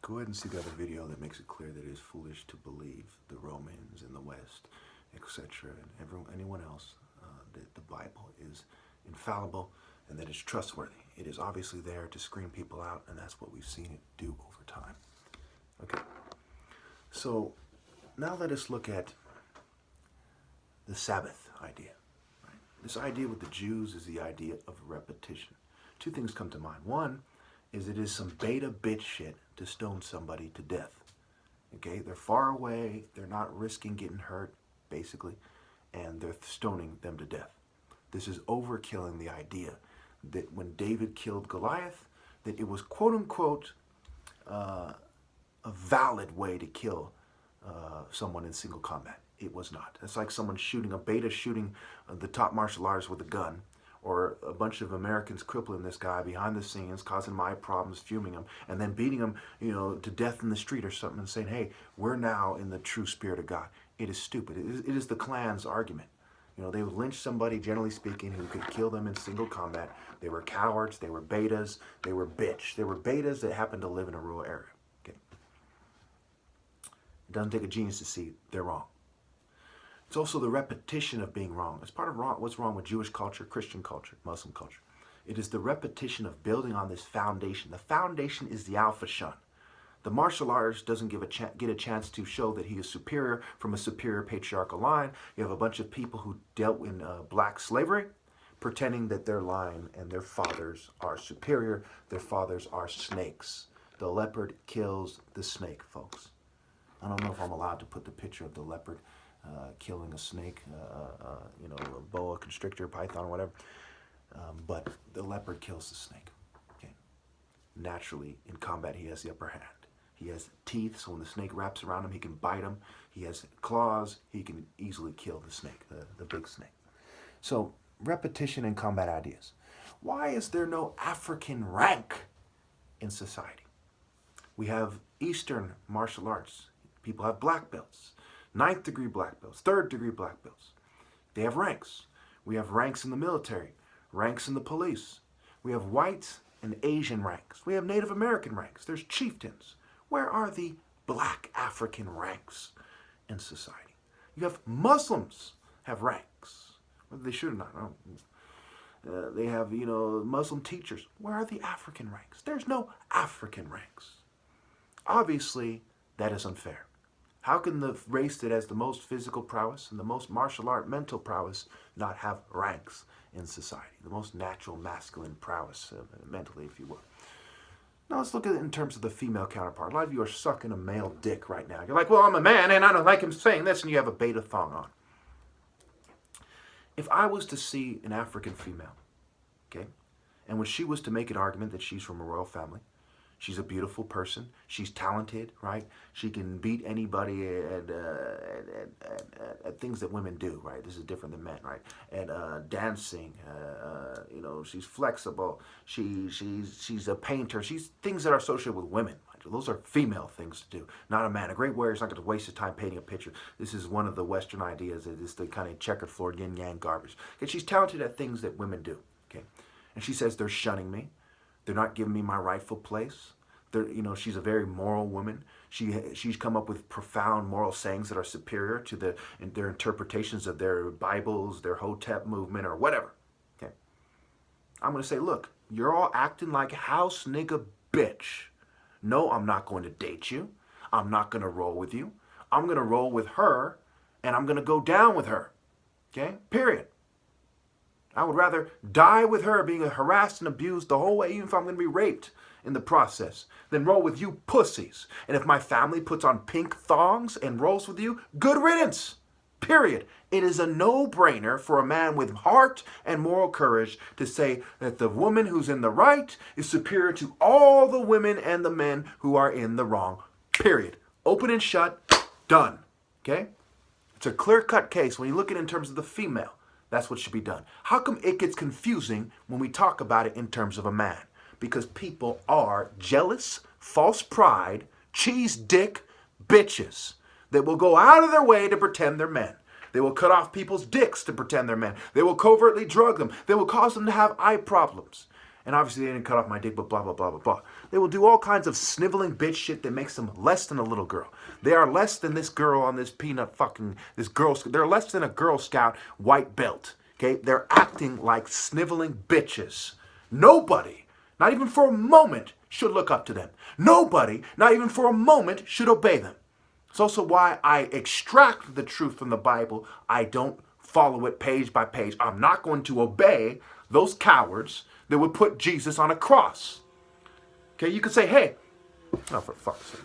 Go ahead and see the other video that makes it clear that it is foolish to believe the Romans in the West, etc., and anyone else, that the Bible is infallible and that it's trustworthy. It is obviously there to screen people out, and that's what we've seen it do over time. Okay, so now let us look at the Sabbath idea. Right? This idea with the Jews is the idea of repetition. Two things come to mind. One is it is some beta bitch shit to stone somebody to death. Okay, they're far away, they're not risking getting hurt, basically, and they're stoning them to death. This is overkilling the idea that when David killed Goliath, that it was quote unquote a valid way to kill someone in single combat. It was not. It's like someone shooting the top martial artist with a gun, or a bunch of Americans crippling this guy behind the scenes, causing my problems, fuming him, and then beating him, to death in the street or something, and saying, "Hey, we're now in the true spirit of God." It is stupid. It is the Klan's argument. They would lynch somebody, generally speaking, who could kill them in single combat. They were cowards. They were betas. They were bitch. They were betas that happened to live in a rural area. Okay. It doesn't take a genius to see they're wrong. It's also the repetition of being wrong. It's part of what's wrong with Jewish culture, Christian culture, Muslim culture. It is the repetition of building on this foundation. The foundation is the alpha shun. The martial artist doesn't get a chance to show that he is superior from a superior patriarchal line. You have a bunch of people who dealt in black slavery, pretending that their line and their fathers are superior. Their fathers are snakes. The leopard kills the snake, folks. I don't know if I'm allowed to put the picture of the leopard killing a snake, a boa constrictor, python, or whatever. But the leopard kills the snake. Okay. Naturally, in combat, he has the upper hand. He has teeth, so when the snake wraps around him, he can bite him. He has claws. He can easily kill the snake, the big snake. So, repetition in combat ideas. Why is there no African rank in society? We have Eastern martial arts. People have black belts. 9th degree black belts, 3rd degree black belts. They have ranks. We have ranks in the military, ranks in the police. We have white and Asian ranks. We have Native American ranks. There's chieftains. Where are the black African ranks in society? You have Muslims have ranks. Whether they should or not. They have, Muslim teachers. Where are the African ranks? There's no African ranks. Obviously, that is unfair. How can the race that has the most physical prowess and the most martial art mental prowess not have ranks in society? The most natural masculine prowess, mentally, if you will. Now let's look at it in terms of the female counterpart. A lot of you are sucking a male dick right now. You're like, well, I'm a man and I don't like him saying this, and you have a beta thong on. If I was to see an African female, okay, and when she was to make an argument that she's from a royal family, she's a beautiful person. She's talented, right? She can beat anybody at things that women do, right? This is different than men, right? And dancing, she's flexible. She's a painter. She's things that are associated with women. Those are female things to do, not a man. A great warrior is not going to waste his time painting a picture. This is one of the Western ideas. It is the kind of checkered floor yin-yang garbage. Okay, she's talented at things that women do, okay? And she says they're shunning me. They're not giving me my rightful place. She's a very moral woman. She's come up with profound moral sayings that are superior to their interpretations of their Bibles, their Hotep movement, or whatever. Okay, I'm going to say, look, you're all acting like house nigga bitch. No, I'm not going to date you. I'm not going to roll with you. I'm going to roll with her, and I'm going to go down with her. Okay, period. I would rather die with her being harassed and abused the whole way, even if I'm going to be raped in the process, than roll with you pussies. And if my family puts on pink thongs and rolls with you, good riddance. Period. It is a no-brainer for a man with heart and moral courage to say that the woman who's in the right is superior to all the women and the men who are in the wrong. Period. Open and shut. Done. Okay? It's a clear-cut case when you look at it in terms of the female. That's what should be done. How come it gets confusing when we talk about it in terms of a man? Because people are jealous, false pride, cheese dick bitches that will go out of their way to pretend they're men. They will cut off people's dicks to pretend they're men. They will covertly drug them. They will cause them to have eye problems. And obviously they didn't cut off my dick, but blah, blah, blah, blah, blah. They will do all kinds of sniveling bitch shit that makes them less than a little girl. They are less than this girl on this peanut fucking, this girl, they're less than a Girl Scout white belt, okay? They're acting like sniveling bitches. Nobody, not even for a moment, should look up to them. Nobody, not even for a moment, should obey them. It's also why I extract the truth from the Bible. I don't follow it page by page. I'm not going to obey those cowards that would put Jesus on a cross. Okay, you could say, hey, oh, for fuck's sake.